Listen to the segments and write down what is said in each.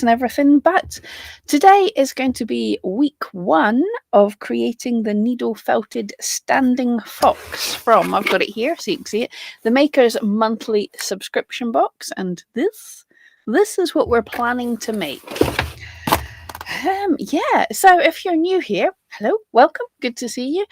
and everything, but today is going to be week 1 of creating the needle felted standing fox from, I've got it here so you can see it, the Maker's monthly subscription box, and this is what we're planning to make. Yeah, so if you're new here, hello, welcome, good to see you.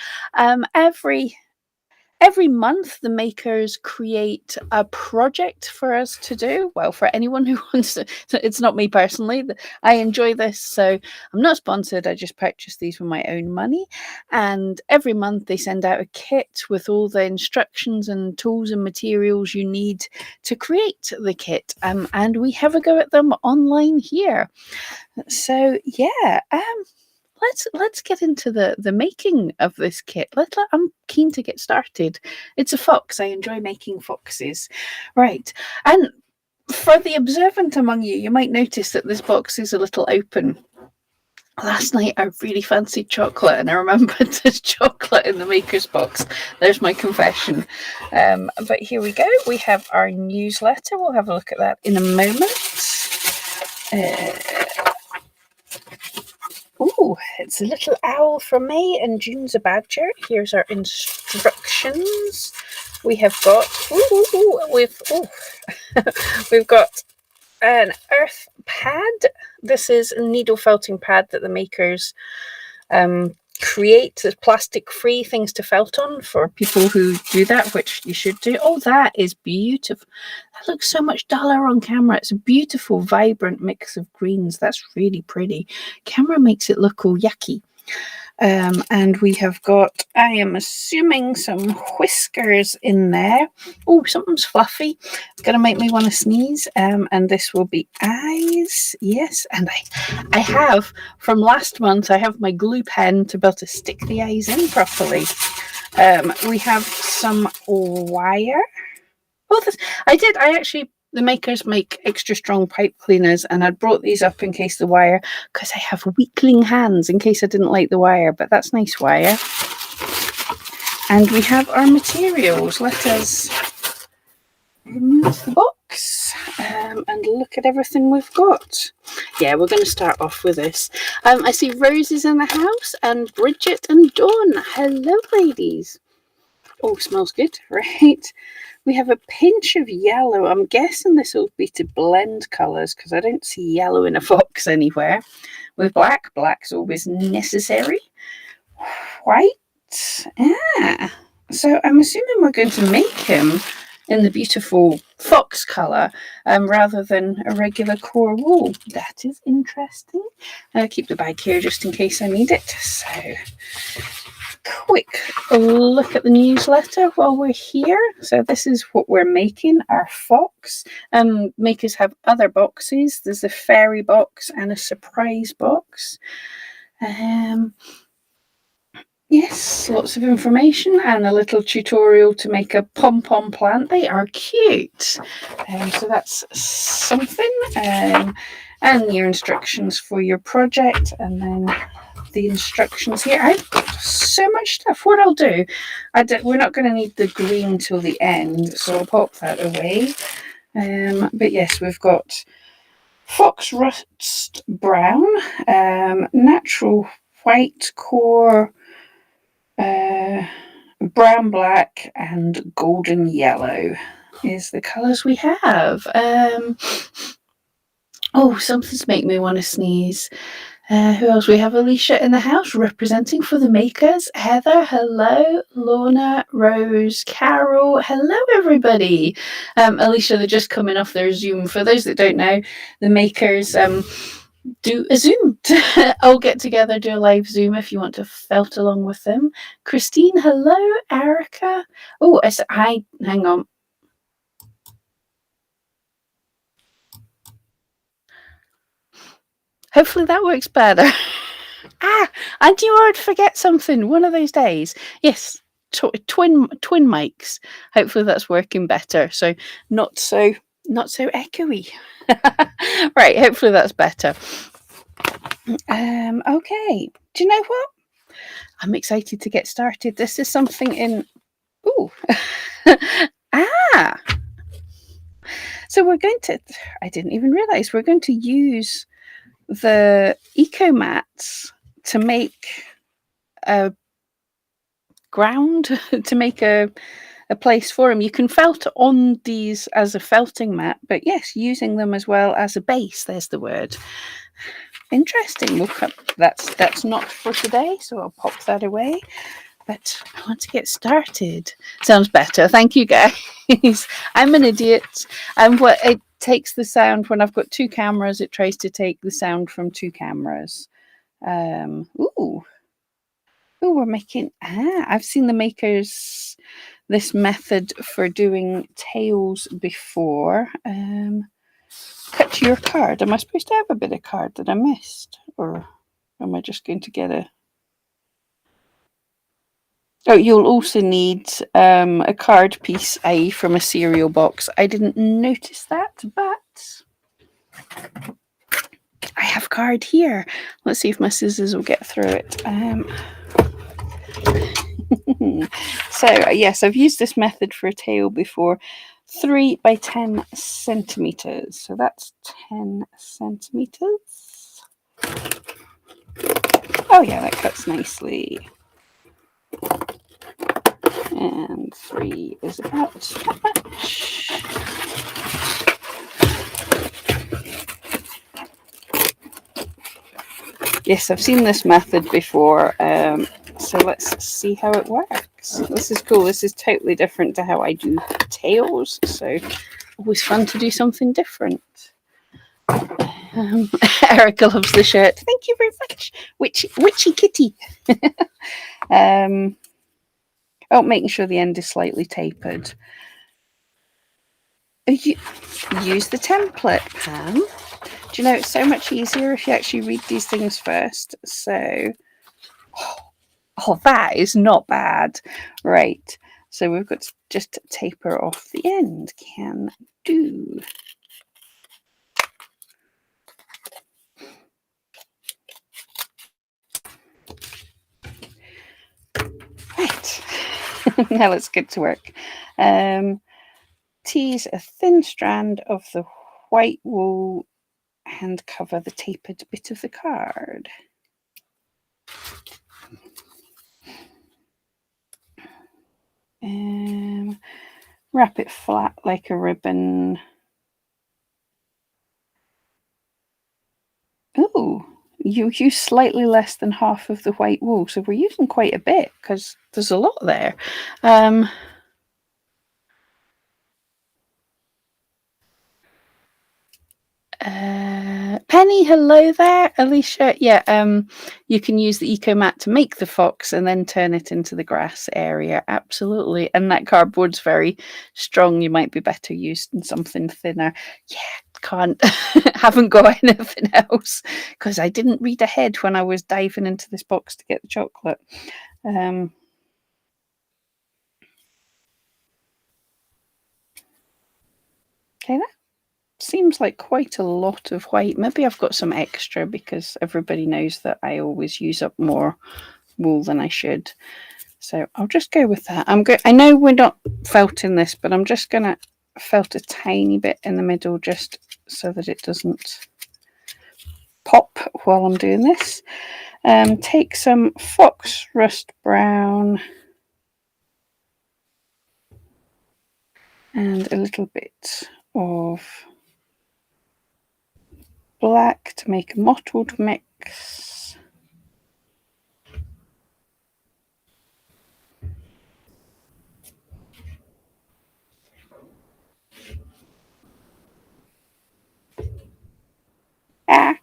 Every month, the makers create a project for us to do. Well, for anyone who wants to, it's not me personally. I enjoy this, so I'm not sponsored. I just purchased these with my own money. And every month, they send out a kit with all the instructions and tools and materials you need to create the kit. And we have a go at them online here. So, yeah. Let's get into the making of this kit. I'm keen to get started. It's a fox. I enjoy making foxes. Right. And for the observant among you, you might notice that this box is a little open. Last night I really fancied chocolate and I remembered there's chocolate in the Maker's box. There's my confession. But here we go. We have our newsletter. We'll have a look at that in a moment. Oh, it's a little owl from me and June's a badger. Here's our instructions. We have got we've got an earth pad. This is a needle felting pad that the makers create. Plastic free things to felt on for people who do that, which you should do. Oh, that is beautiful. That looks so much duller on camera. It's a beautiful vibrant mix of greens. That's really pretty. Camera makes it look all yucky. And we have got, I am assuming, some whiskers in there. Oh, something's fluffy. It's going to make me want to sneeze. And this will be eyes. Yes. And I have, from last month, I have my glue pen to be able to stick the eyes in properly. We have some wire. Oh, the makers make extra strong pipe cleaners, and I brought these up in case the wire, because I have weakling hands in case I didn't like the wire, but that's nice wire. And we have our materials. Let us remove the box and look at everything we've got. Yeah, we're going to start off with this. I see Roses in the house and Bridget and Dawn. Hello, ladies. Oh, smells good. Right. We have a pinch of yellow. I'm guessing this will be to blend colours because I don't see yellow in a fox anywhere. With black. Black's always necessary. White. Ah. So I'm assuming we're going to make him in the beautiful fox colour rather than a regular core wool. That is interesting. I'll keep the bag here just in case I need it. So quick look at the newsletter while we're here. So this is what we're making, our fox. Makers have other boxes. There's a fairy box and a surprise box. Yes, lots of information and a little tutorial to make a pom-pom plant. They are cute. So that's something. And your instructions for your project, and then the instructions here. I've got so much stuff. What I'll do, we're not going to need the green till the end, so I'll pop that away. But yes, we've got fox rust brown, natural white core, brown black, and golden yellow is the colours we have. Oh, something's making me want to sneeze. Who else? We have Alicia in the house representing for the makers. Heather, hello. Lorna, Rose, Carol, hello everybody. Alicia, they're just coming off their Zoom. For those that don't know, the makers do a Zoom. All get together, do a live Zoom if you want to felt along with them. Christine, hello. Erica. Oh, hang on. Hopefully that works better. I knew I would forget something one of those days. Yes, twin mics. Hopefully that's working better. So not so echoey. Right, hopefully that's better. Okay. Do you know what? I'm excited to get started. This is something in. Ooh. So we're going to. I didn't even realize we're going to use the eco mats to make a ground, to make a place for them. You can felt on these as a felting mat, but yes, using them as well as a base. There's the word. Interesting. We'll cut. That's not for today, so I'll pop that away. But I want to get started. Sounds better. Thank you, guys. I'm an idiot. And what it takes the sound when I've got two cameras, it tries to take the sound from two cameras. Ooh, we're making. I've seen the makers this method for doing tails before. Cut your card. Am I supposed to have a bit of card that I missed, or am I just going to get a? Oh, you'll also need a card piece, i.e. from a cereal box. I didn't notice that, but I have card here. Let's see if my scissors will get through it. So, yes, I've used this method for a tail before. 3 by 10 centimeters. So that's 10 centimeters. Oh, yeah, that cuts nicely. And 3 is about that much. Yes, I've seen this method before, so let's see how it works. This is cool. This is totally different to how I do tails, so always fun to do something different. Erica loves the shirt. Thank you very much. Witchy kitty. Oh, making sure the end is slightly tapered. Use the template, Pam. Do you know, it's so much easier if you actually read these things first. So, oh, that is not bad. Right. So we've got to just taper off the end. Can do. Right. Now let's get to work. Tease a thin strand of the white wool and cover the tapered bit of the card. Wrap it flat like a ribbon. Oh, you use slightly less than half of the white wool, so we're using quite a bit because there's a lot there. Penny, hello there. Alicia, yeah, you can use the eco mat to make the fox and then turn it into the grass area. Absolutely. And that cardboard's very strong. You might be better using something thinner. Yeah, can't haven't got anything else because I didn't read ahead when I was diving into this box to get the chocolate. Okay, that seems like quite a lot of white. Maybe I've got some extra because everybody knows that I always use up more wool than I should. So I'll just go with that. I know we're not felting this, but I'm just going to felt a tiny bit in the middle just so that it doesn't pop while I'm doing this. Take some fox rust brown and a little bit of black to make a mottled mix.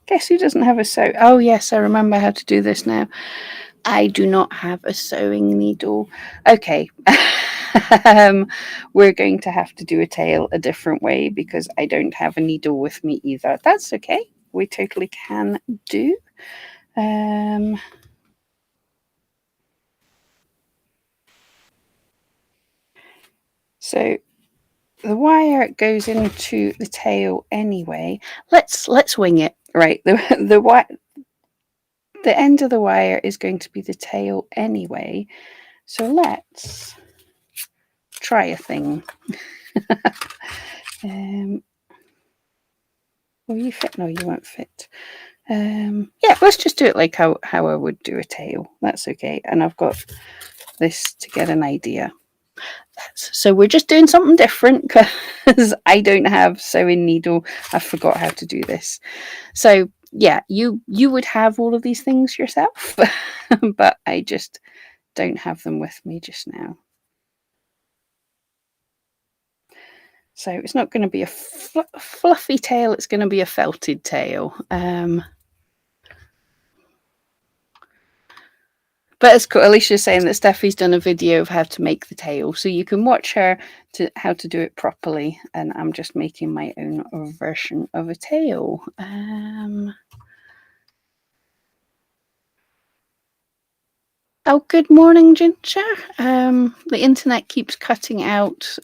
Guess who doesn't have a sew? Oh yes, I remember how to do this now. I do not have a sewing needle. Okay. We're going to have to do a tail a different way because I don't have a needle with me either. That's okay. We totally can do. So the wire goes into the tail anyway. Let's wing it. Right. The end of the wire is going to be the tail anyway. So let's try a thing. Will you fit? No, you won't fit. Yeah, let's just do it like how I would do a tail. That's okay. And I've got this to get an idea. So we're just doing something different because I don't have sewing needle. I forgot how to do this. So yeah, you would have all of these things yourself, but I just don't have them with me just now. So it's not going to be a fluffy tail, it's going to be a felted tail. But it's cool. Alicia's saying that Steffi's done a video of how to make the tail, so you can watch her to how to do it properly. And I'm just making my own version of a tail. Oh, good morning, Ginger. The internet keeps cutting out.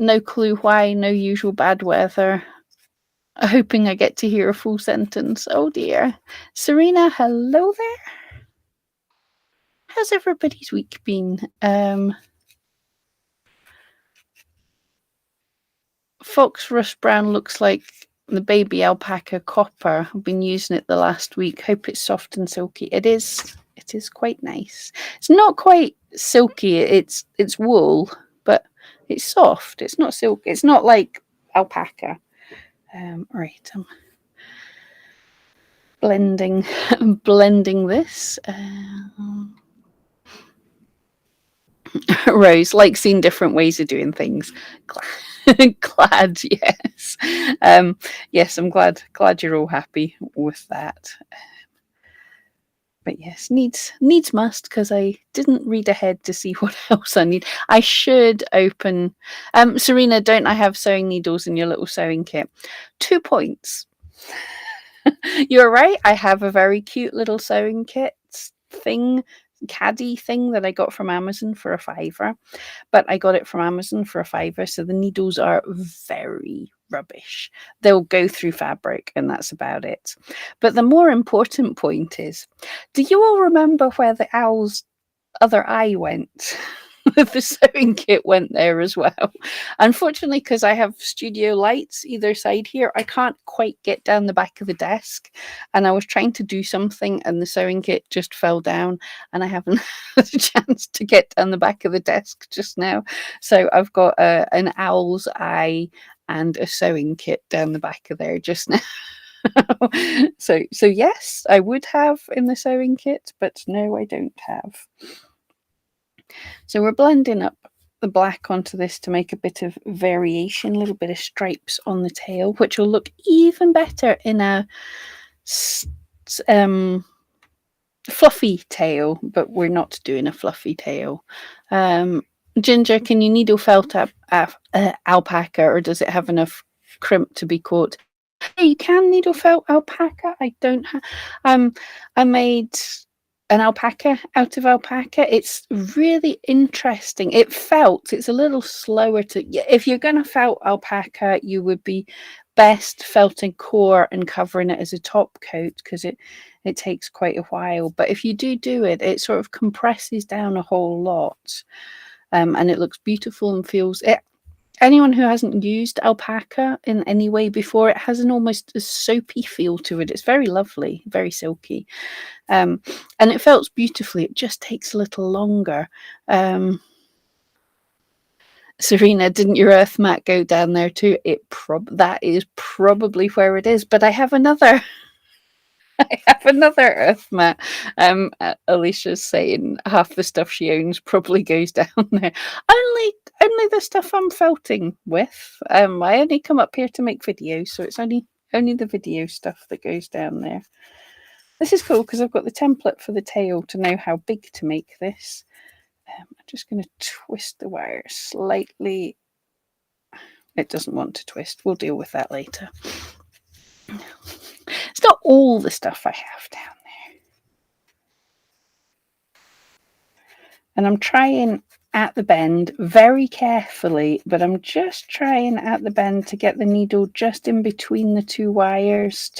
No clue why. No usual bad weather. Hoping I get to hear a full sentence. Oh dear. Serena, hello there. How's everybody's week been? Fox Rust Brown looks like the baby alpaca copper. I've been using it the last week. Hope it's soft and silky. It is. It is quite nice. It's not quite silky. It's wool, but it's soft. It's not silky. It's not like alpaca. Right. I'm blending this. Rose, like seeing different ways of doing things. Glad, yes. Yes, I'm glad you're all happy with that. But yes, needs must, because I didn't read ahead to see what else I need. I should open. Serena, don't I have sewing needles in your little sewing kit? 2 points. You're right. I have a very cute little sewing kit thing, caddy thing that I got from Amazon for a £5. But I got it from Amazon for a £5, so the needles are very rubbish. They'll go through fabric, and that's about it. But the more important point is, do you all remember where the owl's other eye went? The sewing kit went there as well. Unfortunately, because I have studio lights either side here, I can't quite get down the back of the desk. And I was trying to do something, and the sewing kit just fell down, and I haven't had a chance to get down the back of the desk just now. So I've got an owl's eye and a sewing kit down the back of there just now. So yes, I would have in the sewing kit, but no, I don't have. So we're blending up the black onto this to make a bit of variation, a little bit of stripes on the tail, which will look even better in a fluffy tail, but we're not doing a fluffy tail. Ginger, can you needle felt alpaca, or does it have enough crimp to be caught? Yeah, you can needle felt alpaca. I don't have. I made an alpaca out of alpaca. It's really interesting. It's a little slower to. If you're going to felt alpaca, you would be best felting core and covering it as a top coat, because it takes quite a while. But if you do it, it sort of compresses down a whole lot, and it looks beautiful and feels it. Anyone who hasn't used alpaca in any way before, it has an almost a soapy feel to it. It's very lovely, very silky, and it felts beautifully. It just takes a little longer. Serena, didn't your earth mat go down there too? That is probably where it is. But I have another. I have another earth mat. Alicia's saying half the stuff she owns probably goes down there. Only the stuff I'm felting with. I only come up here to make videos, so it's only the video stuff that goes down there. This is cool because I've got the template for the tail to know how big to make this. I'm just going to twist the wire slightly. It doesn't want to twist. We'll deal with that later. It's not all the stuff I have down there. And I'm trying at the bend very carefully, but I'm just trying at the bend to get the needle just in between the two wires,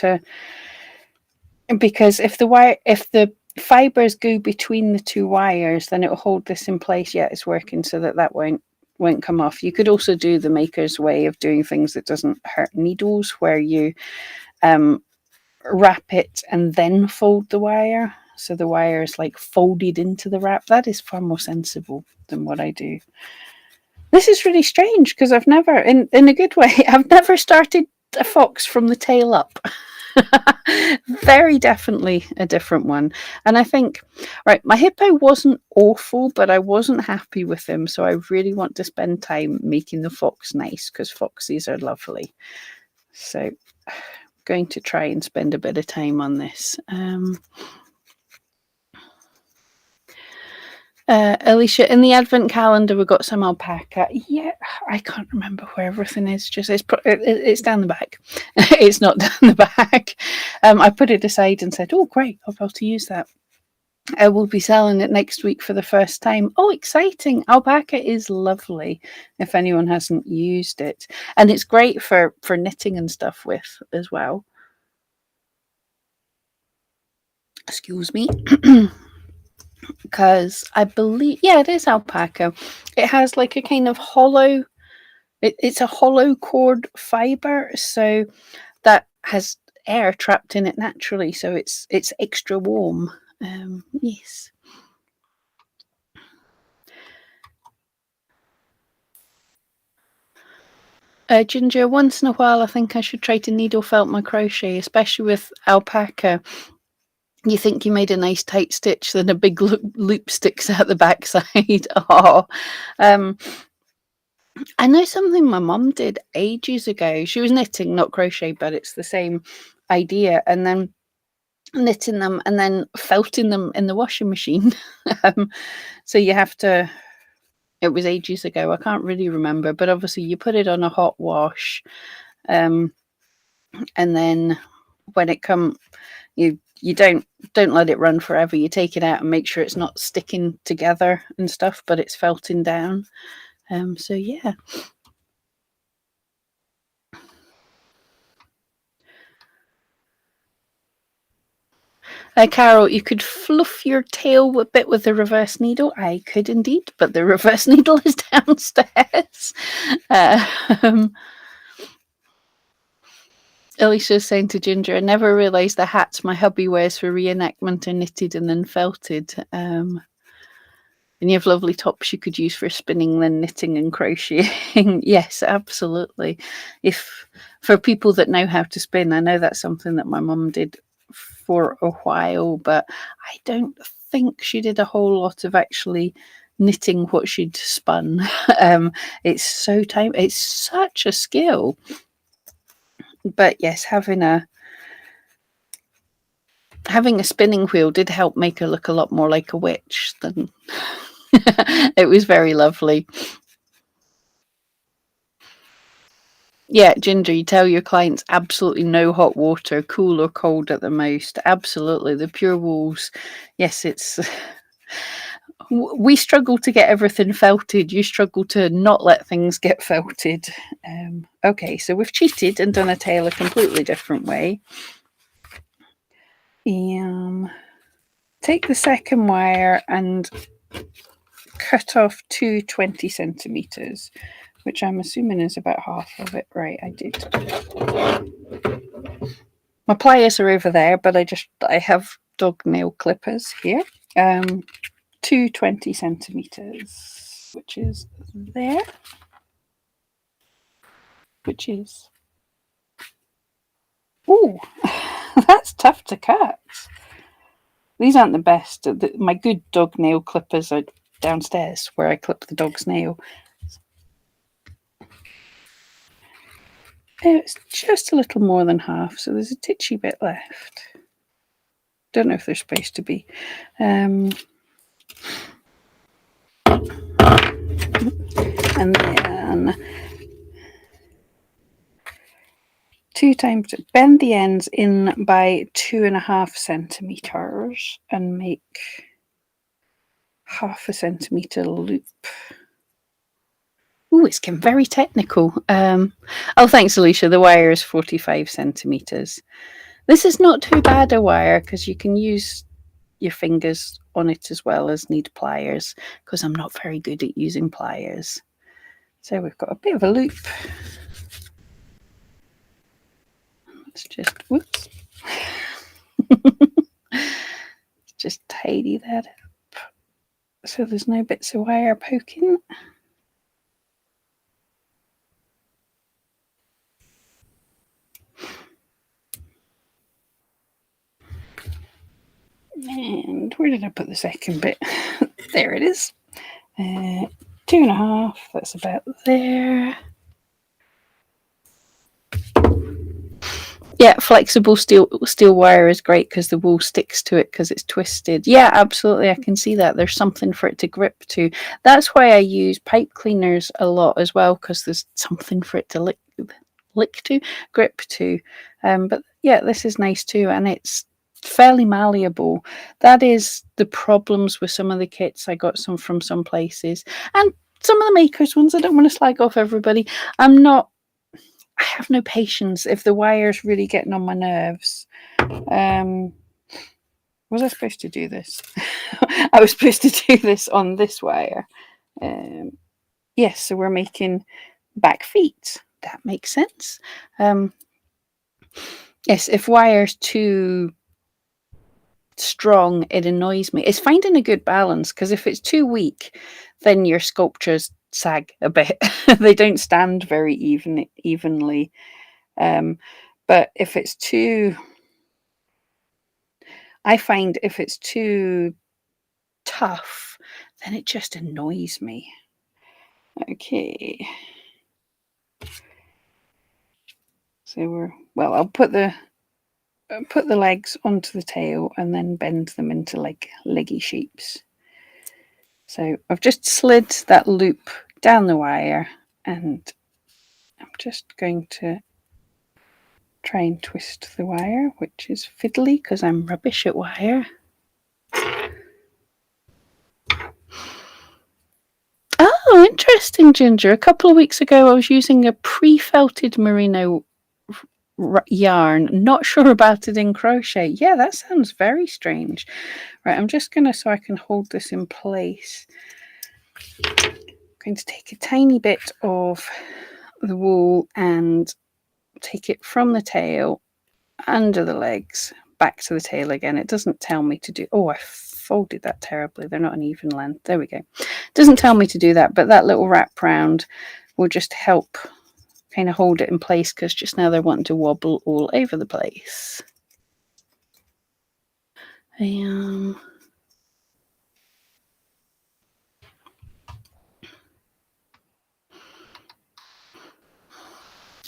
because if the fibers go between the two wires, then it will hold this in place. Yeah, it's working, so that won't come off. You could also do the maker's way of doing things that doesn't hurt needles, where you wrap it and then fold the wire. So the wire is like folded into the wrap. That is far more sensible than what I do. This is really strange because I've never, in a good way, I've never started a fox from the tail up. Very definitely a different one. And I think, right, my hippo wasn't awful, but I wasn't happy with him. So I really want to spend time making the fox nice because foxes are lovely. So I'm going to try and spend a bit of time on this. Alicia, in the advent calendar, we've got some alpaca. Yeah, I can't remember where everything is. Just it's down the back. It's not down the back. I put it aside and said, "Oh, great! I'll be able to use that." I will be selling it next week for the first time. Oh, exciting! Alpaca is lovely. If anyone hasn't used it, and it's great for knitting and stuff with as well. Excuse me. Because I believe, yeah, it is alpaca. It has like a kind of hollow, it's a hollow cord fiber, so that has air trapped in it naturally, so it's extra warm. Yes. Ginger, once in a while, I think I should try to needle felt my crochet, especially with alpaca. You think you made a nice tight stitch, then a big loop sticks out the backside. Oh, I know something my mum did ages ago. She was knitting, not crochet, but it's the same idea. And then knitting them and then felting them in the washing machine. So you have to, it was ages ago. I can't really remember, but obviously you put it on a hot wash. And then when it you don't let it run forever. You take it out and make sure it's not sticking together and stuff, but it's felting down. So yeah. Carol, you could fluff your tail a bit with the reverse needle. I could indeed, but the reverse needle is downstairs. Alicia's saying to Ginger, I never realised the hats my hubby wears for reenactment are knitted and then felted. And you have lovely tops you could use for spinning, then knitting and crocheting. Yes, absolutely. If for people that know how to spin, I know that's something that my mum did for a while, but I don't think she did a whole lot of actually knitting what she'd spun. It's such a skill. But yes, having a spinning wheel did help make her look a lot more like a witch than it was very lovely. Yeah, Ginger, you tell your clients absolutely no hot water, cool or cold at the most. Absolutely. The pure wools. Yes, it's. We struggle to get everything felted. You struggle to not let things get felted. Okay, so we've cheated and done a tail a completely different way. Take the second wire and cut off 2 centimeters, which I'm assuming is about half of it. Right, I did. My pliers are over there, but I have dog nail clippers here. 2 centimeters, which is there, which is, ooh, that's tough to cut. These aren't the best. My good dog nail clippers are downstairs where I clip the dog's nail. It's just a little more than half, so there's a titchy bit left. Don't know if there's supposed to be. And then 2 times, bend the ends in by 2.5 centimeters and make 0.5 centimeter loop. Oh, it's getting very technical. Oh, thanks, Alicia. The wire is 45 centimeters. This is not too bad a wire because you can use your fingers on it as well as need pliers, because I'm not very good at using pliers. So we've got a bit of a loop. Let's just, whoops. tidy that up so there's no bits of wire poking. And where did I put the second bit? There it is. 2.5, that's about there. Yeah, flexible steel wire is great because the wool sticks to it because it's twisted. Yeah, absolutely. I can see that. There's something for it to grip to. That's why I use pipe cleaners a lot as well, because there's something for it to lick to, grip to. But yeah, this is nice too, and it's fairly malleable. That is the problems with some of the kits. I got some from some places, and some of the makers ones. I don't want to slag off everybody. I have no patience if the wire's really getting on my nerves. Was I supposed to do this? I was supposed to do this on this wire. Yes, so we're making back feet. That makes sense. Yes, if wire's too strong, it annoys me. It's finding a good balance, because if it's too weak, then your sculptures sag a bit. They don't stand very evenly. But if it's too, I find if it's too tough, then it just annoys me. Okay. So I'll put the legs onto the tail and then bend them into like leggy shapes. So I've just slid that loop down the wire, and I'm just going to try and twist the wire, which is fiddly because I'm rubbish at wire. Oh, interesting, Ginger. A couple of weeks ago, I was using a pre-felted merino yarn. Not sure about it in crochet. Yeah, that sounds very strange. Right, I'm just going to, so I can hold this in place, I'm going to take a tiny bit of the wool and take it from the tail under the legs back to the tail again. It doesn't tell me to do, oh, I folded that terribly. They're not an even length. There we go. It doesn't tell me to do that, but that little wrap round will just help kind of hold it in place, because just now they're wanting to wobble all over the place.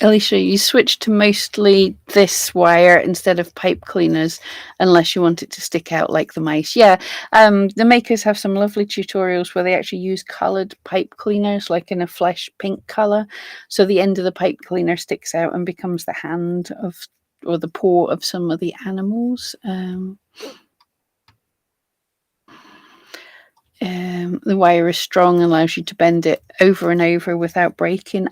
Alicia, you switched to mostly this wire instead of pipe cleaners, unless you want it to stick out like the mice. Yeah, the makers have some lovely tutorials where they actually use coloured pipe cleaners, like in a flesh pink colour. So the end of the pipe cleaner sticks out and becomes the hand of, or the paw of some of the animals. The wire is strong and allows you to bend it over and over without breaking.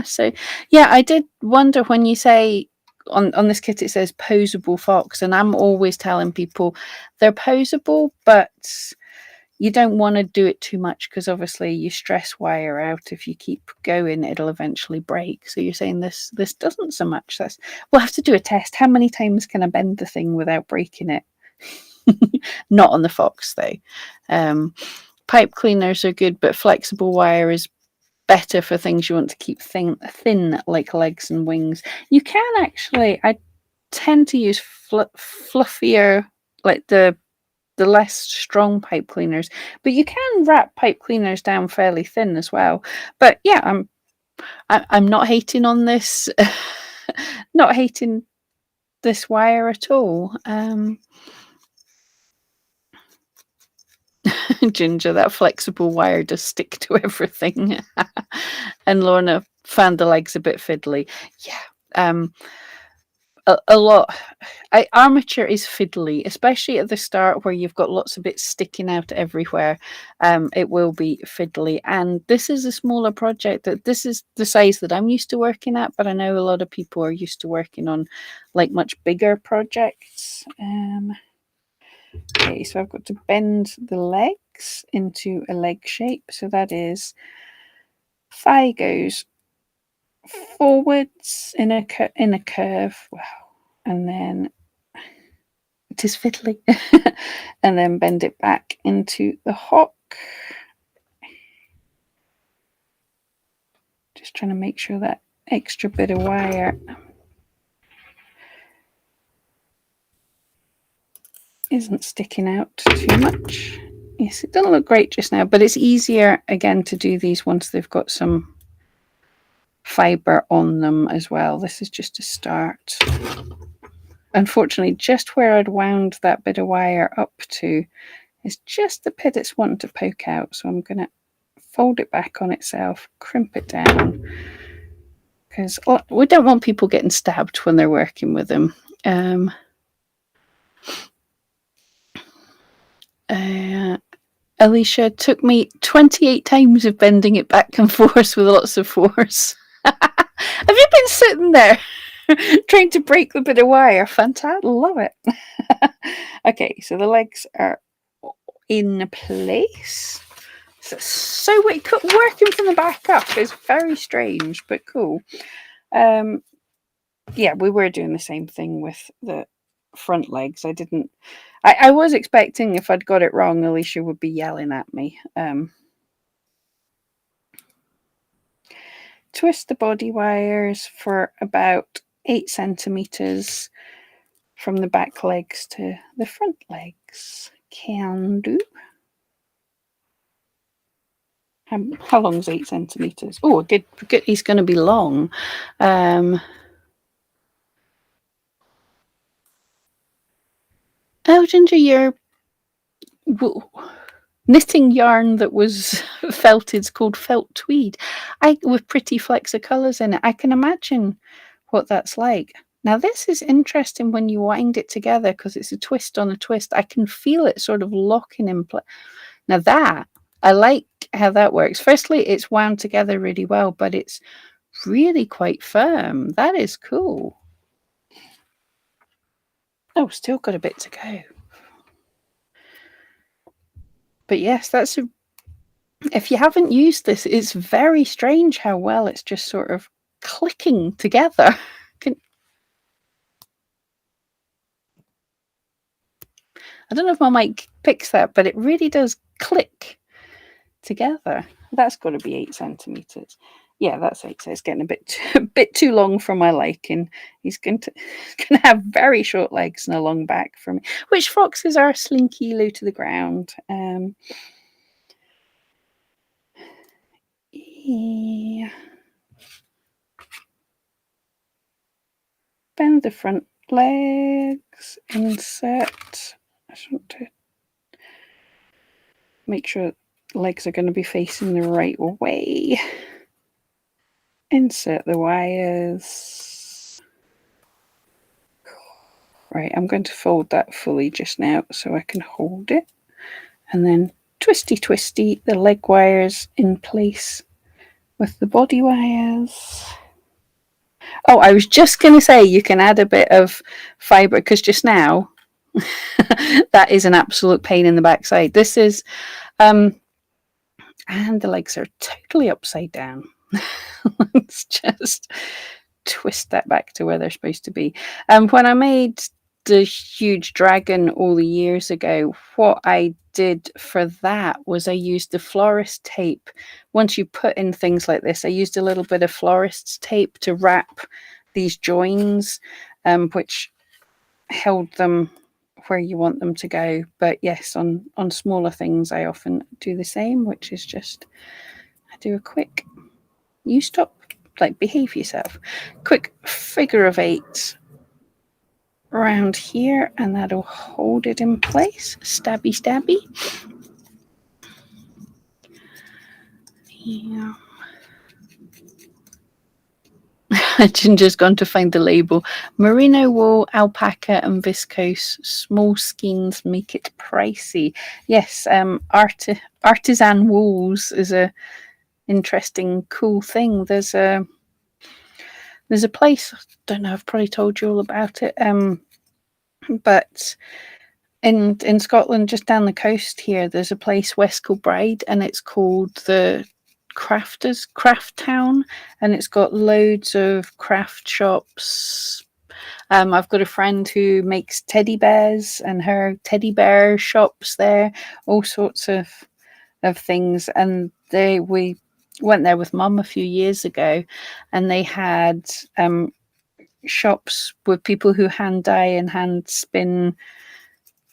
So yeah, I did wonder when you say on this kit it says posable fox, and I'm always telling people they're posable, but you don't want to do it too much, because obviously you stress wire out. If you keep going, it'll eventually break. So you're saying this doesn't so much. We'll have to do a test. How many times can I bend the thing without breaking it? Not on the fox though. Pipe cleaners are good, but flexible wire is better for things you want to keep thin, like legs and wings. You can actually, I tend to use fluffier, like the less strong pipe cleaners, but you can wrap pipe cleaners down fairly thin as well. But yeah, I'm not hating on this, not hating this wire at all. Ginger, that flexible wire does stick to everything. And Lorna found the legs a bit fiddly. Yeah, a lot. Armature is fiddly, especially at the start where you've got lots of bits sticking out everywhere. It will be fiddly, and this is a smaller project. This is the size that I'm used to working at, but I know a lot of people are used to working on like much bigger projects. Okay, so I've got to bend the legs into a leg shape. So that is, thigh goes forwards in a curve. Wow. And then It is fiddly. And then bend it back into the hook. Just trying to make sure that extra bit of wire isn't sticking out too much. Yes, it doesn't look great just now, but it's easier again to do these once they've got some fibre on them as well. This is just a start. Unfortunately, just where I'd wound that bit of wire up to is just the bit it's wanting to poke out. So I'm going to fold it back on itself, crimp it down, because we don't want people getting stabbed when they're working with them. Alicia, took me 28 times of bending it back and forth with lots of force. Have you been sitting there trying to break the bit of wire? Fantastic, love it. Okay, so the legs are in place. So working from the back up is very strange, but cool. Yeah, we were doing the same thing with the front legs. I was expecting if I'd got it wrong, Alicia would be yelling at me. Twist the body wires for about 8 centimeters from the back legs to the front legs. Can do. How long's 8 centimeters? Oh, good. He's going to be long. Oh, Ginger, you're knitting yarn that was felted is called felt tweed. With pretty flecks of colours in it. I can imagine what that's like. Now, this is interesting when you wind it together because it's a twist on a twist. I can feel it sort of locking in place. Now that, I like how that works. Firstly, it's wound together really well, but it's really quite firm. That is cool. Oh, still got a bit to go. But yes, if you haven't used this, it's very strange how well it's just sort of clicking together. I don't know if my mic picks that, but it really does click together. That's got to be 8 centimeters. Yeah, that's 8. So it's getting a bit too long for my liking. He's going to have very short legs and a long back for me. Which foxes are slinky, low to the ground. Yeah. Bend the front legs, insert. I just want to make sure legs are going to be facing the right way. Insert the wires. Right, I'm going to fold that fully just now so I can hold it. And then twisty the leg wires in place with the body wires. Oh, I was just going to say you can add a bit of fibre because just now that is an absolute pain in the backside. This is, and the legs are totally upside down. Let's just twist that back to where they're supposed to be. When I made the huge dragon all the years ago, what I did for that was I used the florist tape. Once you put in things like this, I used a little bit of florist's tape to wrap these joins, which held them where you want them to go. But yes, on smaller things, I often do the same, which is just I do a quick, you stop, like behave yourself, quick figure of 8 around here, and that'll hold it in place. Stabby. Yeah. Ginger's gone to find the label. Merino wool, alpaca, and viscose. Small skeins make it pricey. Yes, artisan wools is a interesting, cool thing. There's a place. I don't know. I've probably told you all about it. But in Scotland, just down the coast here, there's a place, West Kilbride, and it's called the Craft Town, and it's got loads of craft shops, I've got a friend who makes teddy bears, and her teddy bear shops there, all sorts of things. And we went there with Mum a few years ago, and they had shops with people who hand dye and hand spin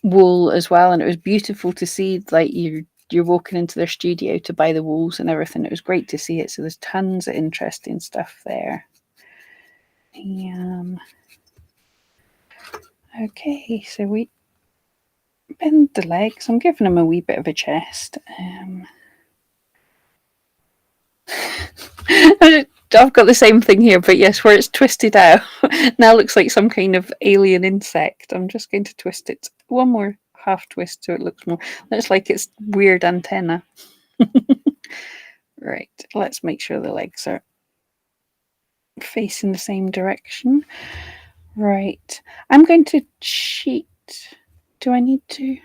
wool as well, and it was beautiful to see. Like you're walking into their studio to buy the wools and everything. It was great to see it. So there's tons of interesting stuff there. Okay, so we bend the legs. I'm giving them a wee bit of a chest. I've got the same thing here, but yes, where it's twisted out now looks like some kind of alien insect. I'm just going to twist it one more half twist so it looks like it's weird antenna. Right, let's make sure the legs are facing the same direction. Right, I'm going to cheat. Do I need to?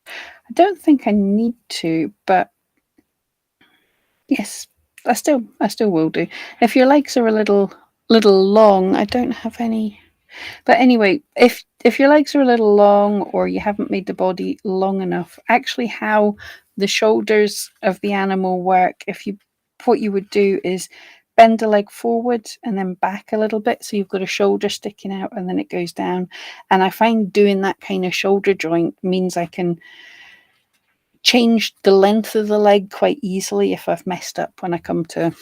I don't think I need to, but yes, I still will do. If your legs are a little long, I don't have any. But anyway, if your legs are a little long or you haven't made the body long enough, actually how the shoulders of the animal work, what you would do is bend a leg forward and then back a little bit, so you've got a shoulder sticking out and then it goes down. And I find doing that kind of shoulder joint means I can change the length of the leg quite easily if I've messed up when I come to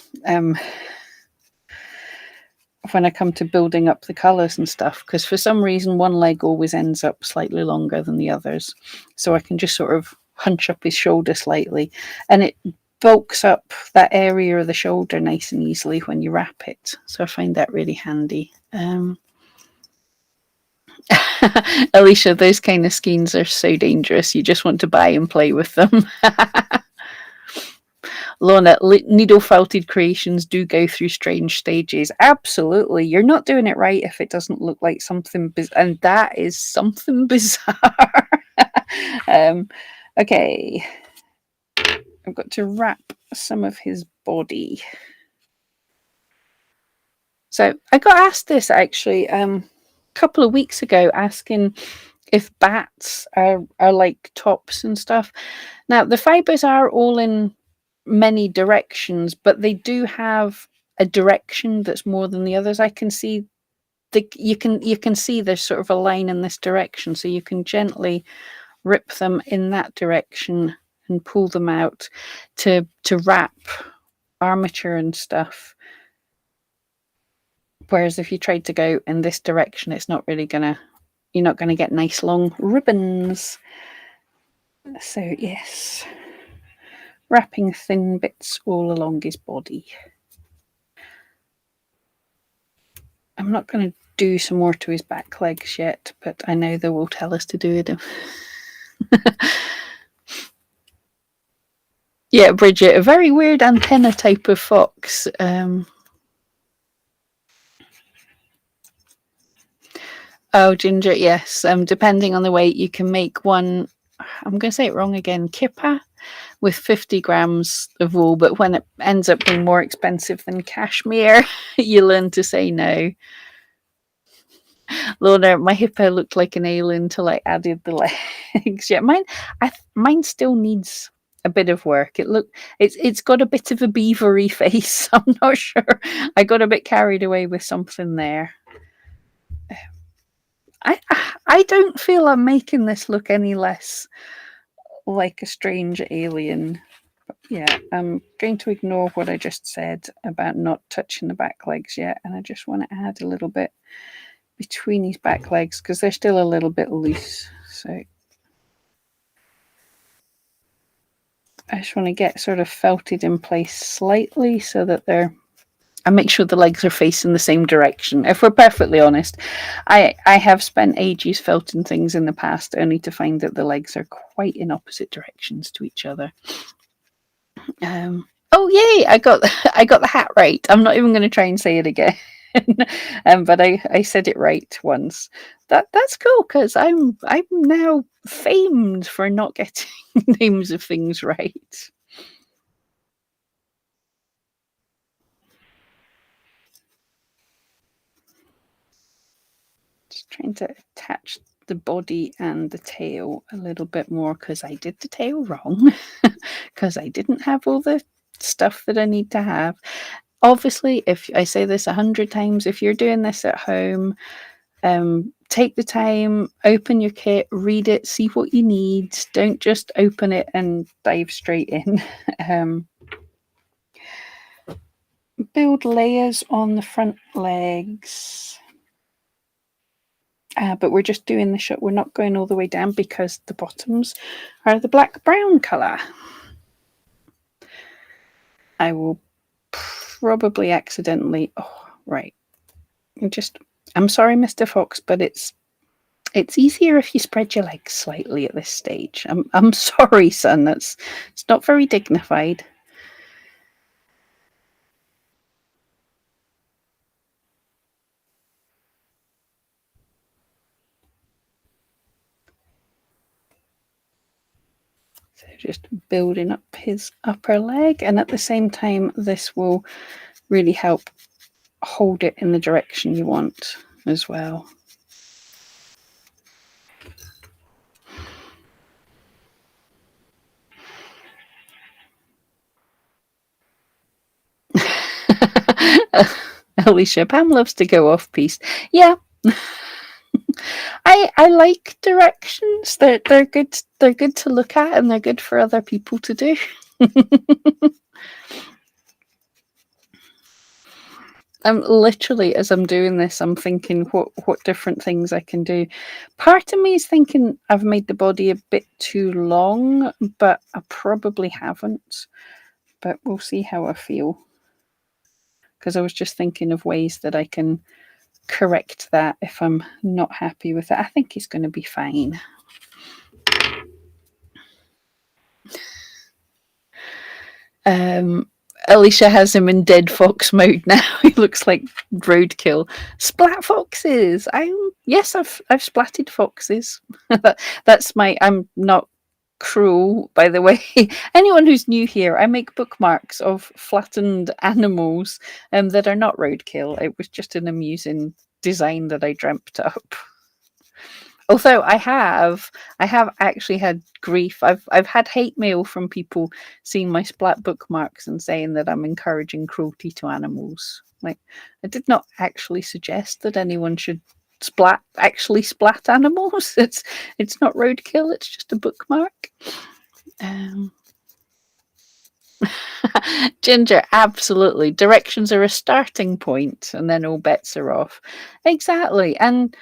building up the colours and stuff, because for some reason one leg always ends up slightly longer than the others, so I can just sort of hunch up his shoulder slightly, and it bulks up that area of the shoulder nice and easily when you wrap it, so I find that really handy. Alicia, those kind of skeins are so dangerous. You just want to buy and play with them. Lorna, needle felted creations do go through strange stages. Absolutely. You're not doing it right if it doesn't look like something and that is something bizarre. Okay. I've got to wrap some of his body. So I got asked this actually couple of weeks ago, asking if bats are like tops and stuff. Now the fibers are all in many directions, but they do have a direction that's more than the others. I can see you can see there's sort of a line in this direction, so you can gently rip them in that direction and pull them out to wrap armature and stuff. Whereas if you tried to go in this direction, it's not really you're not gonna get nice long ribbons. So yes, wrapping thin bits all along his body. I'm not going to do some more to his back legs yet, but I know they will tell us to do it. Yeah, Bridget, a very weird antenna type of fox. Oh, Ginger, yes. Depending on the weight, you can make one, I'm going to say it wrong again, kippa, with 50 grams of wool, but when it ends up being more expensive than cashmere, you learn to say no. Lorna, my hippo looked like an alien till I added the legs. Yeah, mine still needs a bit of work. It's got a bit of a beavery face. I'm not sure. I got a bit carried away with something there. I don't feel I'm making this look any less like a strange alien. But yeah, I'm going to ignore what I just said about not touching the back legs yet, and I just want to add a little bit between his back legs because they're still a little bit loose. So I just want to get sort of felted in place slightly so that I make sure the legs are facing the same direction. If we're perfectly honest, I have spent ages felting things in the past only to find that the legs are quite in opposite directions to each other. Oh yay! I got the hat right. I'm not even going to try and say it again. But I said it right once. That's cool because I'm now famed for not getting names of things right. trying to attach the body and the tail a little bit more because I did the tail wrong because I didn't have all the stuff that I need to have. Obviously, if I say this 100 times, if you're doing this at home, take the time, open your kit, read it, see what you need. Don't just open it and dive straight in. Build layers on the front legs. But we're just doing the shot. We're not going all the way down because the bottoms are the black-brown colour. I will probably accidentally... Oh, right. I'm sorry, Mr. Fox, but it's easier if you spread your legs slightly at this stage. I'm sorry, son. It's not very dignified. So just building up his upper leg, and at the same time, this will really help hold it in the direction you want as well. Alicia, Pam loves to go off piste. Yeah. I like directions. They're good. They're good to look at, and they're good for other people to do. I'm literally, as I'm doing this, I'm thinking what different things I can do. Part of me is thinking I've made the body a bit too long, but I probably haven't. But we'll see how I feel. Because I was just thinking of ways that I can correct that if I'm not happy with it. I think it's going to be fine. Alicia has him in dead fox mode now. He looks like roadkill. Splat foxes. Yes, I've splatted foxes. That's my. I'm not cruel, by the way. Anyone who's new here, I make bookmarks of flattened animals that are not roadkill. It was just an amusing design that I dreamt up. Although I have actually had grief. I've had hate mail from people seeing my splat bookmarks and saying that I'm encouraging cruelty to animals. Like, I did not actually suggest that anyone should splat animals. It's not roadkill. It's just a bookmark. Ginger, absolutely. Directions are a starting point, and then all bets are off. Exactly, and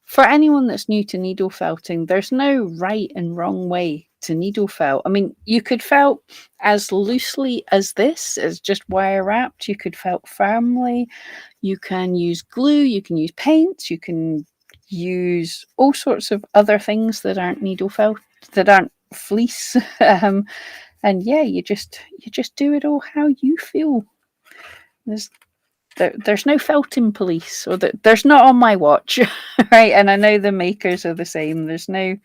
for anyone that's new to needle felting, there's no right and wrong way to needle felt. I mean, you could felt as loosely as this, as just wire wrapped. You could felt firmly. You can use glue. You can use paints. You can use all sorts of other things that aren't needle felt, that aren't fleece. And yeah, you just do it all how you feel. There's no felting police, or there's not on my watch, right? And I know the makers are the same. There's no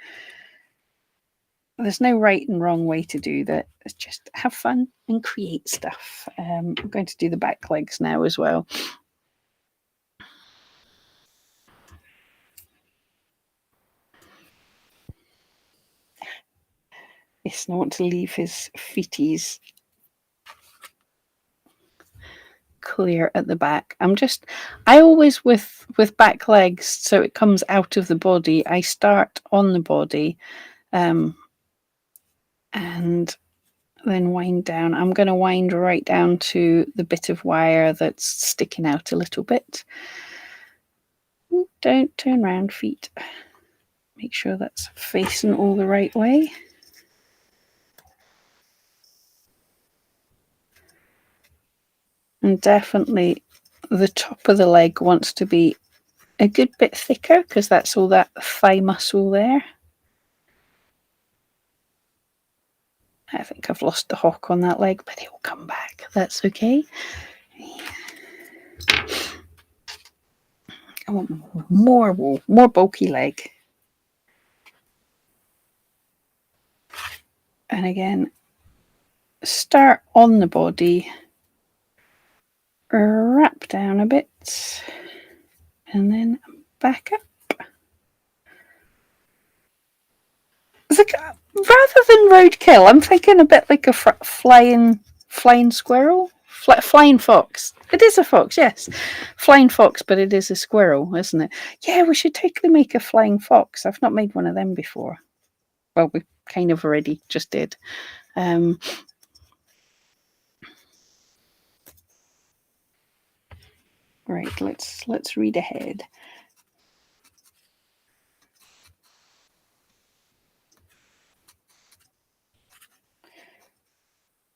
right and wrong way to do that. It's just have fun and create stuff. I'm going to do the back legs now as well. Yes, I want to leave his feeties clear at the back. I always with back legs, so it comes out of the body, I start on the body and then wind down. I'm going to wind right down to the bit of wire that's sticking out a little bit. Don't turn around, feet. Make sure that's facing all the right way. And definitely the top of the leg wants to be a good bit thicker because that's all that thigh muscle there. I think I've lost the hock on that leg, but it will come back. That's okay. I want more wool, more bulky leg. And again, start on the body, wrap down a bit, and then back up. It's like, rather than roadkill, I'm thinking a bit like a flying squirrel, flying fox. It is a fox, yes, flying fox, but it is a squirrel, isn't it? Yeah, we should totally make a flying fox. I've not made one of them before. Well, we kind of already just did. Um, right, let's read ahead.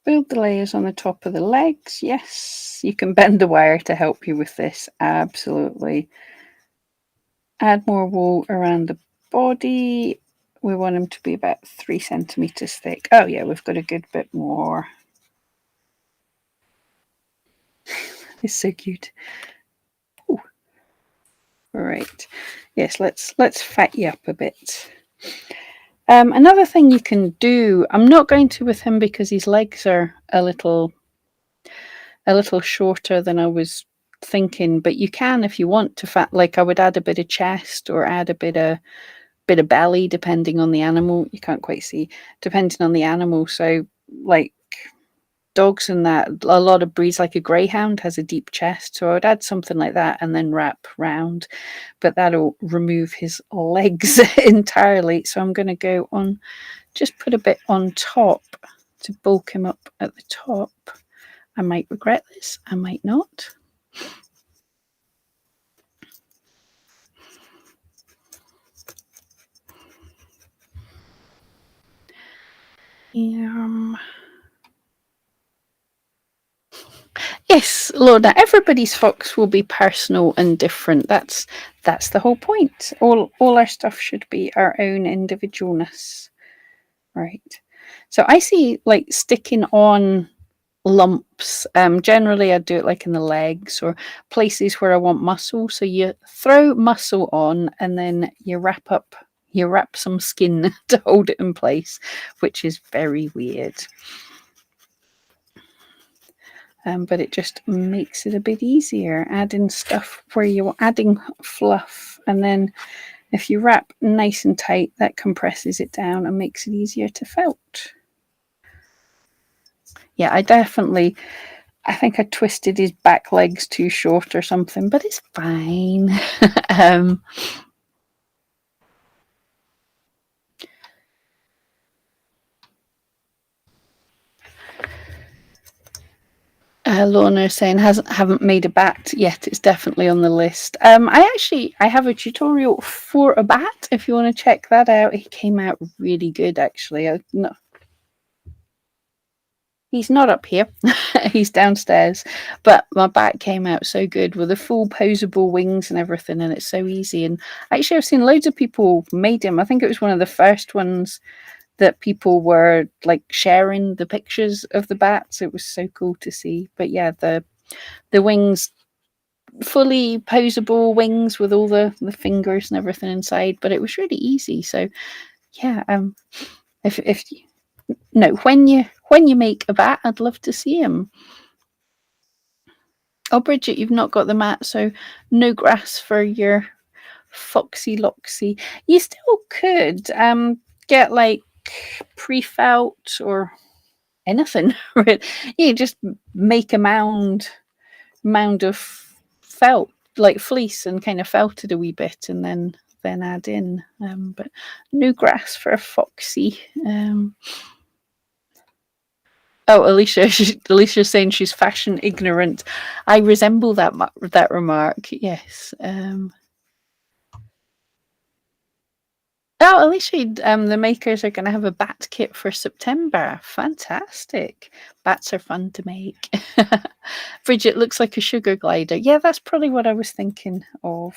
Build the layers on the top of the legs. Yes, you can bend the wire to help you with this. Absolutely. Add more wool around the body. We want them to be about 3 centimeters thick. Oh yeah, we've got a good bit more. It's so cute. Ooh. All right. Yes, let's fat you up a bit. Another thing you can do, I'm not going to with him because his legs are a little shorter than I was thinking, but you can if you want to fat. Like I would add a bit of chest or add a bit of belly, depending on the animal. You can't quite see, depending on the animal. So like dogs and that, a lot of breeds, like a greyhound has a deep chest, so I would add something like that and then wrap round, but that'll remove his legs entirely. So I'm going to go on, just put a bit on top to bulk him up at the top. I might regret this, I might not. Yes, Lorna, everybody's fox will be personal and different. That's the whole point. All our stuff should be our own individualness. Right. So I see like sticking on lumps. Generally I do it like in the legs or places where I want muscle. So you throw muscle on and then you wrap some skin to hold it in place, which is very weird. But it just makes it a bit easier, adding stuff where you're adding fluff, and then if you wrap nice and tight, that compresses it down and makes it easier to felt. Yeah, I think I twisted his back legs too short or something, but it's fine. Lorna saying haven't made a bat yet. It's definitely on the list. I have a tutorial for a bat if you want to check that out. He came out really good actually. He's not up here. He's downstairs. But my bat came out so good with the full posable wings and everything, and it's so easy. And actually, I've seen loads of people made him. I think it was one of the first ones that people were like sharing the pictures of the bats. It was so cool to see. But yeah, the wings, fully posable wings with all the fingers and everything inside. But it was really easy. So yeah, if no, when you make a bat, I'd love to see him. Oh, Bridget, you've not got the mat, so no grass for your Foxy Loxy. You still could get like pre-felt or anything. You just make a mound of felt, like fleece, and kind of felt it a wee bit, and then add in. But no grass for a Foxy. Oh, Alicia's saying she's fashion ignorant. I resemble that remark. Yes. Oh, Alicia, the makers are going to have a bat kit for September. Fantastic. Bats are fun to make. Bridget looks like a sugar glider. Yeah, that's probably what I was thinking of.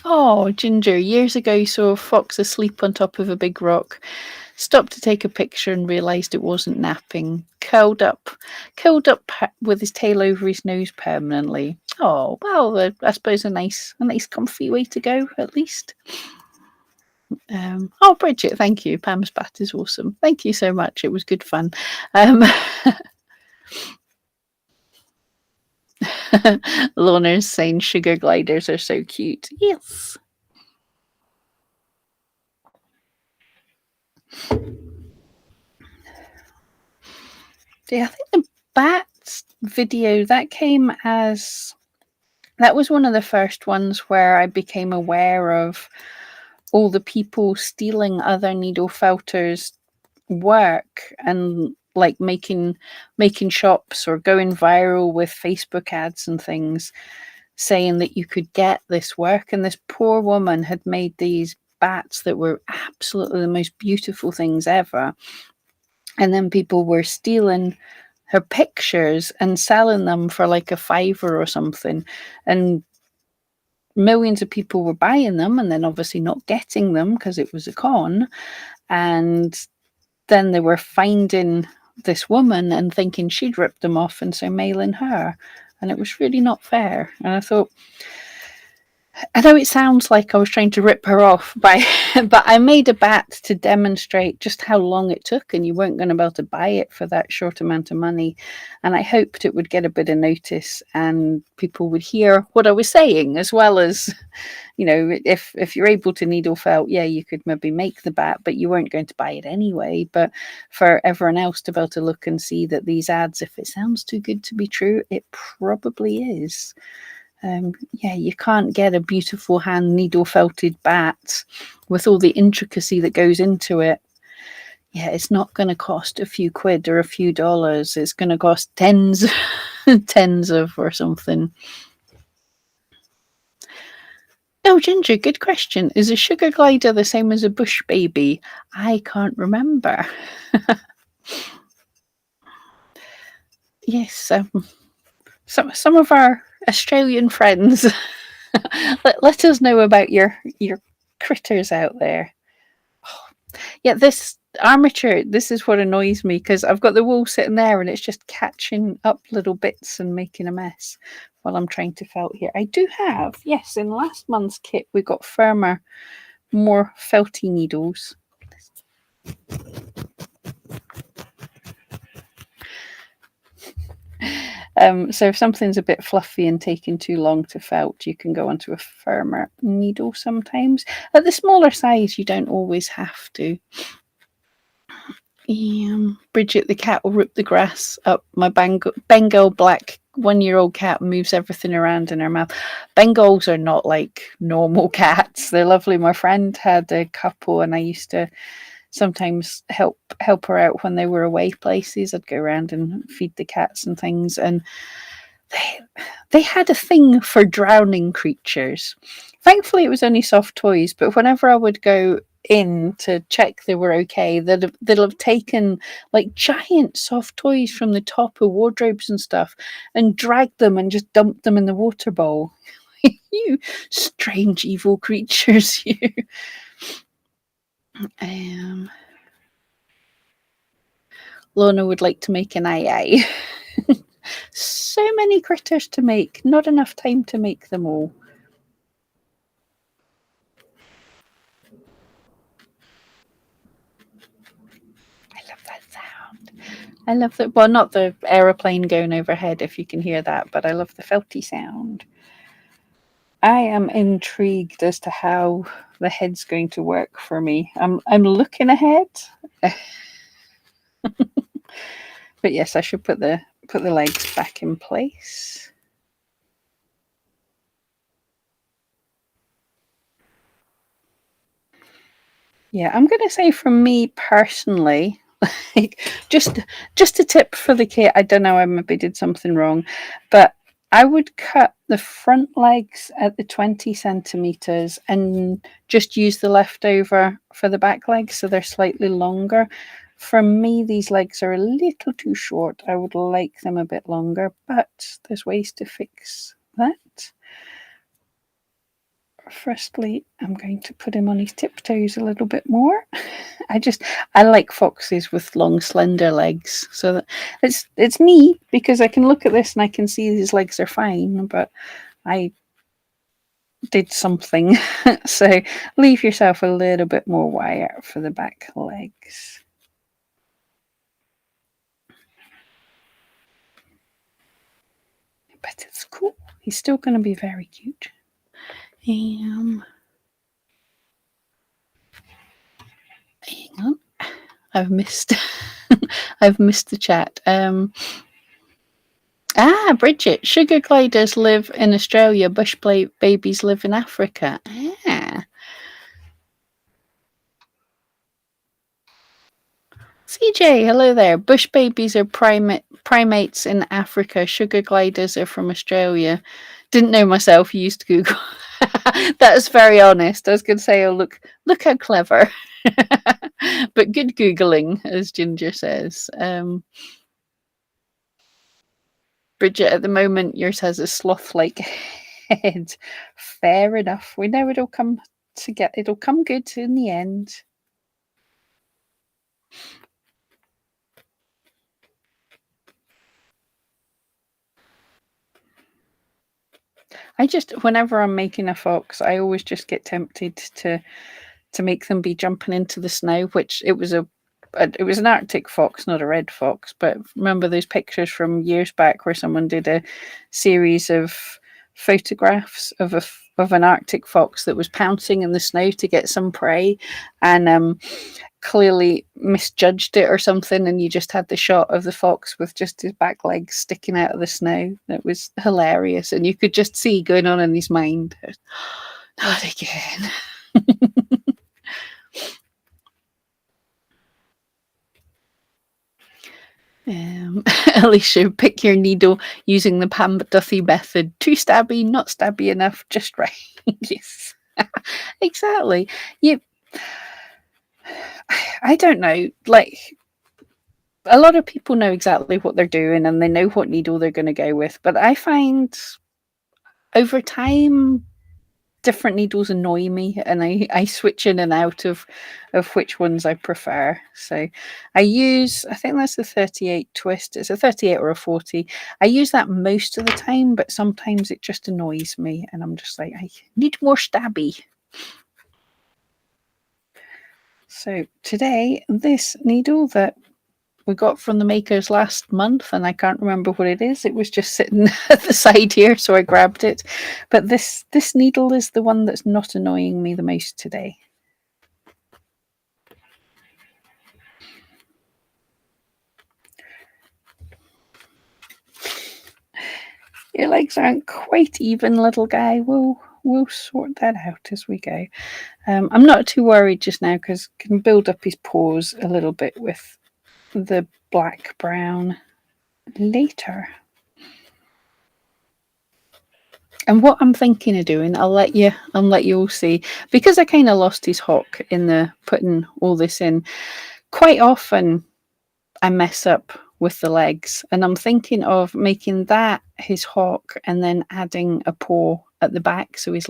Oh, Ginger, years ago you saw a fox asleep on top of a big rock. Stopped to take a picture and realised it wasn't napping. Curled up with his tail over his nose permanently. Oh, well, I suppose a nice comfy way to go, at least. Oh, Bridget, thank you. Pam's bat is awesome. Thank you so much. It was good fun. Lorna's saying sugar gliders are so cute. Yes. Yeah, I think the bats video that was one of the first ones where I became aware of all the people stealing other needle felters' work and like making shops or going viral with Facebook ads and things saying that you could get this work. And this poor woman had made these bats that were absolutely the most beautiful things ever. And then people were stealing her pictures and selling them for like a fiver or something. And millions of people were buying them and then obviously not getting them because it was a con. And then they were finding this woman and thinking she'd ripped them off and so mailing her. And it was really not fair. And I thought, I know it sounds like I was trying to rip her off by, but I made a bat to demonstrate just how long it took, and you weren't going to be able to buy it for that short amount of money. And I hoped it would get a bit of notice and people would hear what I was saying, as well as, you know, if you're able to needle felt, yeah, you could maybe make the bat, but you weren't going to buy it anyway. But for everyone else to be able to look and see that these ads, if it sounds too good to be true, it probably is. Yeah, you can't get a beautiful hand needle felted bat with all the intricacy that goes into it. Yeah, it's not going to cost a few quid or a few dollars. It's going to cost tens, tens of or something. Oh, Ginger, good question. Is a sugar glider the same as a bush baby? I can't remember. Yes, some of our Australian friends let us know about your critters out there. Yeah, this armature, this is what annoys me because I've got the wool sitting there and it's just catching up little bits and making a mess while I'm trying to felt here. I do have, yes, in last month's kit we got firmer, more felty needles. So if something's a bit fluffy and taking too long to felt, you can go onto a firmer needle sometimes. At the smaller size, you don't always have to. Bridget the cat will rip the grass up. My Bengal black 1-year-old cat moves everything around in her mouth. Bengals are not like normal cats. They're lovely. My friend had a couple and I used to sometimes help her out when they were away places. I'd go around and feed the cats and things, and they had a thing for drowning creatures. Thankfully, it was only soft toys, but whenever I would go in to check they were okay, they'll have taken like giant soft toys from the top of wardrobes and stuff and dragged them and just dumped them in the water bowl. You strange evil creatures, you. Lorna would like to make an aye. So many critters to make, not enough time to make them all. I love that sound. I love that. Well, not the aeroplane going overhead, if you can hear that, but I love the felty sound. I am intrigued as to how the head's going to work for me. I'm looking ahead. But yes, I should put the legs back in place. Yeah, I'm going to say from me personally, like just a tip for the kit. I don't know, I maybe did something wrong, but I would cut the front legs at the 20 centimeters and just use the leftover for the back legs so they're slightly longer. For me, these legs are a little too short. I would like them a bit longer, but there's ways to fix that. Firstly, I'm going to put him on his tiptoes a little bit more. I like foxes with long, slender legs. So that it's neat because I can look at this and I can see his legs are fine, but I did something. So leave yourself a little bit more wire for the back legs. he's still going to be very cute. Hang on. I've missed I've missed the chat. Bridget, sugar gliders live in Australia, bush babies live in Africa. CJ, hello there. Bush babies are primates in Africa. Sugar gliders are from Australia. Didn't know myself. You used to Google. That is very honest. I was going to say, oh, look how clever. But good Googling, as Ginger says. Bridget, at the moment, yours has a sloth-like head. Fair enough. We know it'll come it'll come good in the end. Whenever I'm making a fox, I always just get tempted to make them be jumping into the snow, which it was an Arctic fox, not a red fox. But remember those pictures from years back where someone did a series of photographs of an Arctic fox that was pouncing in the snow to get some prey, and clearly misjudged it or something, and you just had the shot of the fox with just his back legs sticking out of the snow. It was hilarious, and you could just see going on in his mind, not again. Alicia, pick your needle using the Pam Duffy method. Too stabby, not stabby enough, just right. Yes, exactly. I don't know. Like, a lot of people know exactly what they're doing and they know what needle they're going to go with. But I find over time, different needles annoy me, and I switch in and out of which ones I prefer. So I think that's the 38 twist. It's a 38 or a 40. I use that most of the time, but sometimes it just annoys me, and I'm just like, I need more stabby. So today, this needle that we got from the makers last month, and I can't remember what it is. It was just sitting at the side here, so I grabbed it. But this needle is the one that's not annoying me the most today. Your legs aren't quite even, little guy. We'll sort that out as we go. I'm not too worried just now because I can build up his paws a little bit with the black brown later. And what I'm thinking of doing, I'll let you all see, because I kind of lost his hock in the putting all this in. Quite often, I mess up with the legs, and I'm thinking of making that his hock and then adding a paw at the back, so his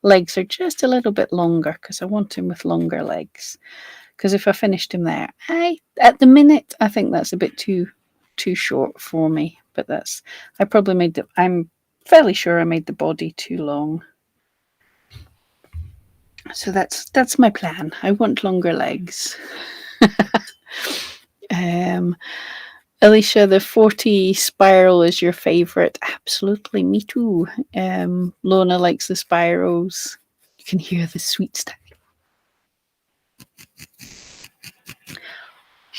legs are just a little bit longer, because I want him with longer legs. Because if I finished him there, at the minute I think that's a bit too short for me. But I'm fairly sure I made the body too long. So that's my plan. I want longer legs. Alicia, the 40 spiral is your favorite. Absolutely, me too. Lorna likes the spirals. You can hear the sweet stuff.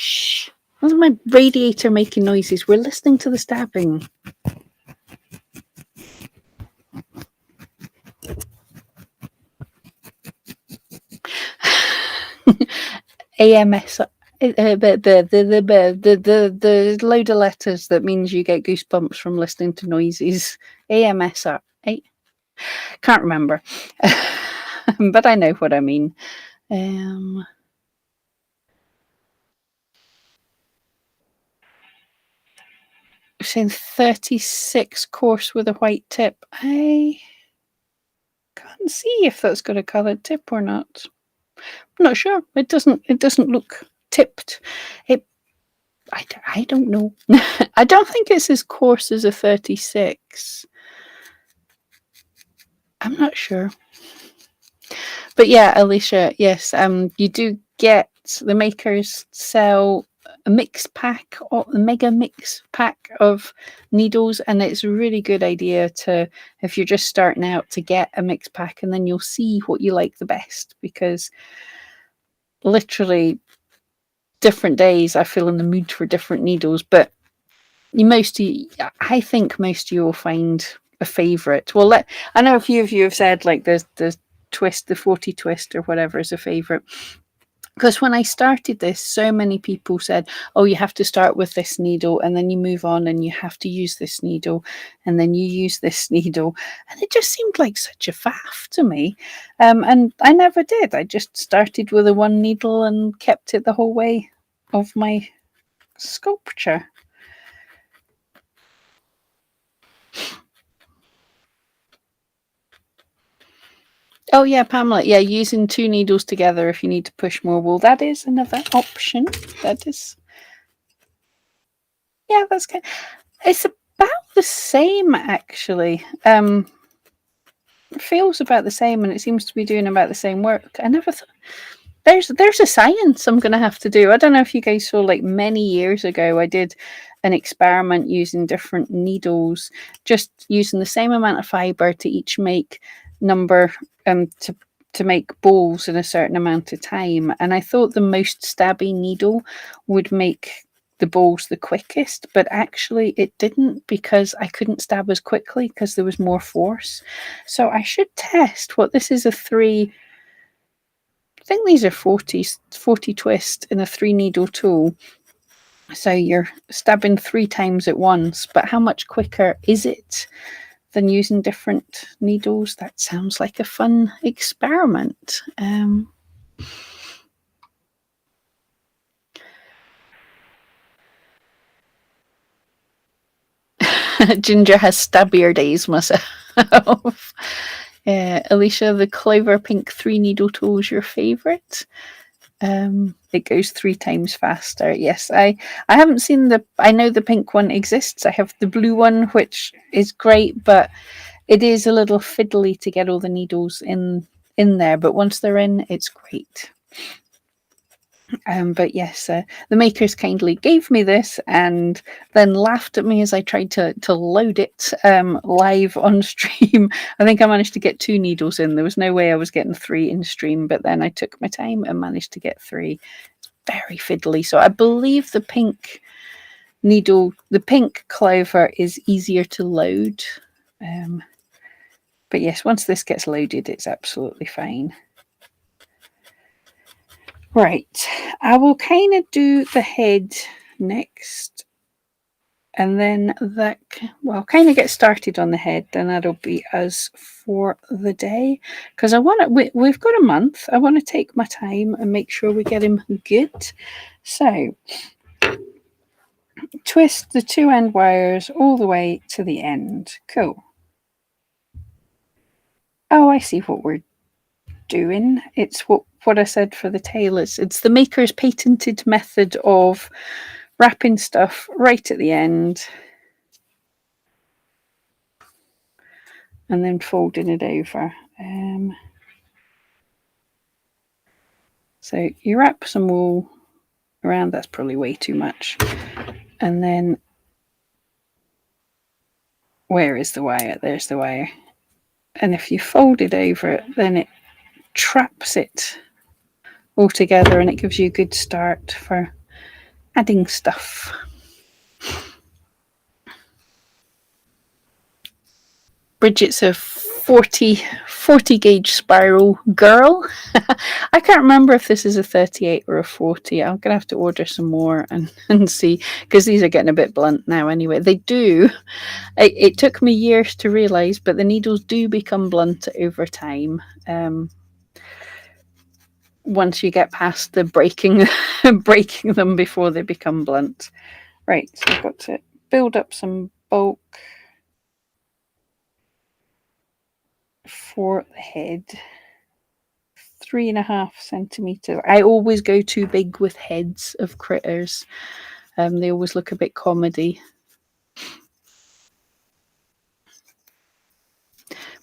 Shh. That's my radiator making noises. We're listening to the stabbing. AMS. The load of letters that means you get goosebumps from listening to noises. AMSR. Can't remember. But I know what I mean. Saying 36 course with a white tip. I can't see if that's got a coloured tip or not. I'm not sure. It doesn't look tipped. I don't know. I don't think it's as coarse as a 36. I'm not sure. But yeah, Alicia, yes, you do get, the makers sell mix pack, or the mega mix pack of needles, and it's a really good idea to, if you're just starting out, to get a mix pack, and then you'll see what you like the best, because literally different days I feel in the mood for different needles, but I think most of you will find a favorite. Well, I know a few of you have said like the twist, the 40 twist or whatever is a favorite. Because when I started this, so many people said, oh, you have to start with this needle and then you move on and you have to use this needle and then you use this needle. And it just seemed like such a faff to me. And I never did. I just started with a one needle and kept it the whole way of my sculpture. Oh yeah, Pamela. Yeah, using two needles together if you need to push more wool. That is another option. That is, yeah, that's good. It's about the same actually. It feels about the same, and it seems to be doing about the same work. I never thought there's a science I'm going to have to do. I don't know if you guys saw, like many years ago, I did an experiment using different needles, just using the same amount of fiber to each make number to make balls in a certain amount of time. And I thought the most stabby needle would make the balls the quickest, but actually it didn't, because I couldn't stab as quickly because there was more force. So I should test what this is, a three. I think these are 40 twist in a 3-needle tool. So you're stabbing 3 times at once, but how much quicker is it than using different needles? That sounds like a fun experiment. Ginger has stabbier days myself. Alicia, the clover pink 3-needle tool is your favourite. It goes 3 times faster. Yes, I haven't seen I know the pink one exists. I have the blue one, which is great, but it is a little fiddly to get all the needles in there. But once they're in, it's great. But yes, the makers kindly gave me this and then laughed at me as I tried to load it live on stream. I think I managed to get 2 needles in. There was no way I was getting 3 in stream, but then I took my time and managed to get 3. It's very fiddly. So I believe the pink needle, the pink clover, is easier to load. But yes, once this gets loaded, it's absolutely fine. Right, I will kind of do the head next, and then kind of get started on the head. Then that'll be us for the day, because I want to. We've got a month. I want to take my time and make sure we get him good. So twist the 2 end wires all the way to the end. Cool. Oh, I see what we're doing. It's what I said for the tail. It's the maker's patented method of wrapping stuff right at the end and then folding it over. So you wrap some wool around. That's probably way too much. And then where is the wire? There's the wire. And if you fold it over, then it traps it all together and it gives you a good start for adding stuff. Bridget's a 40 gauge spiral girl. I can't remember if this is a 38 or a 40. I'm going to have to order some more and see, because these are getting a bit blunt now anyway. They do. It took me years to realise, but the needles do become blunt over time. Once you get past the breaking them before they become blunt. Right, so I've got to build up some bulk for the head. 3.5 centimeters. I always go too big with heads of critters. They always look a bit comedy.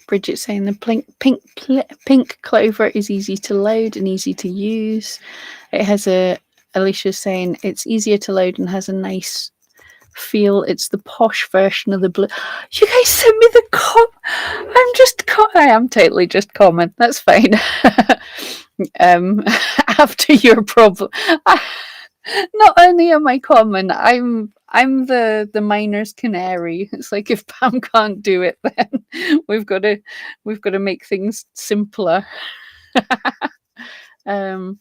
Bridget saying the pink clover is easy to load and easy to use. It has a Alicia's saying it's easier to load and has a nice feel. It's the posh version of the blue. You guys sent me the I am totally just common. That's fine. After your problem, not only am I common, I'm the miner's canary. It's like if Pam can't do it, then we've got to make things simpler. um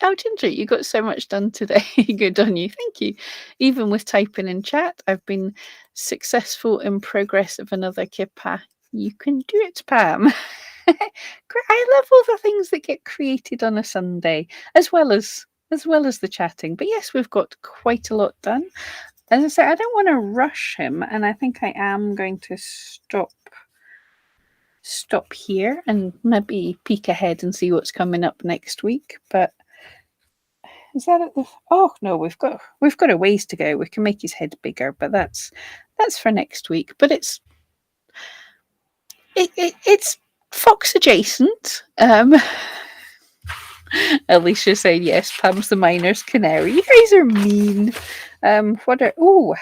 Oh, Ginger, you got so much done today. Good on you. Thank you. Even with typing in chat, I've been successful in progress of another kippa. You can do it, Pam. I love all the things that get created on a Sunday, as well as the chatting. But yes, we've got quite a lot done. As I say, I don't want to rush him, and I think I am going to stop here and maybe peek ahead and see what's coming up next week. But is that at the? Oh no, we've got a ways to go. We can make his head bigger, but that's for next week. But it's Fox adjacent. Alicia saying yes. Pam's the miner's canary. You guys are mean. What are? Oh,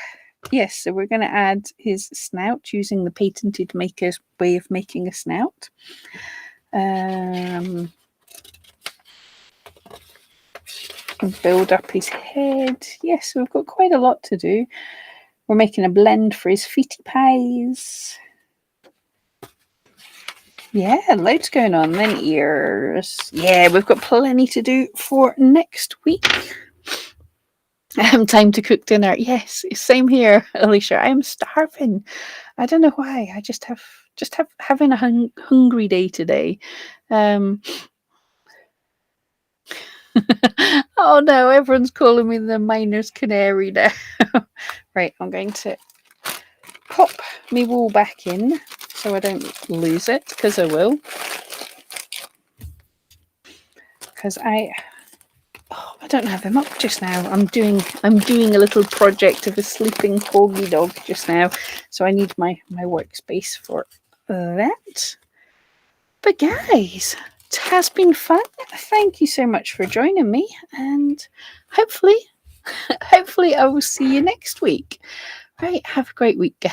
yes. So we're going to add his snout using the patented maker's way of making a snout. Build up his head. Yes, we've got quite a lot to do. We're making a blend for his feety pies. Yeah, loads going on. Then ears. Yeah, we've got plenty to do for next week. Time to cook dinner. Yes, same here, Alicia. I am starving. I don't know why. I just have having a hungry day today. Oh no, everyone's calling me the miner's canary now. Right, I'm going to pop me wool back in so I don't lose it, because I will. Because I don't have him up just now. I'm doing a little project of a sleeping corgi dog just now, so I need my workspace for that. But guys, it has been fun. Thank you so much for joining me, and hopefully I will see you next week. Right, have a great week, guys.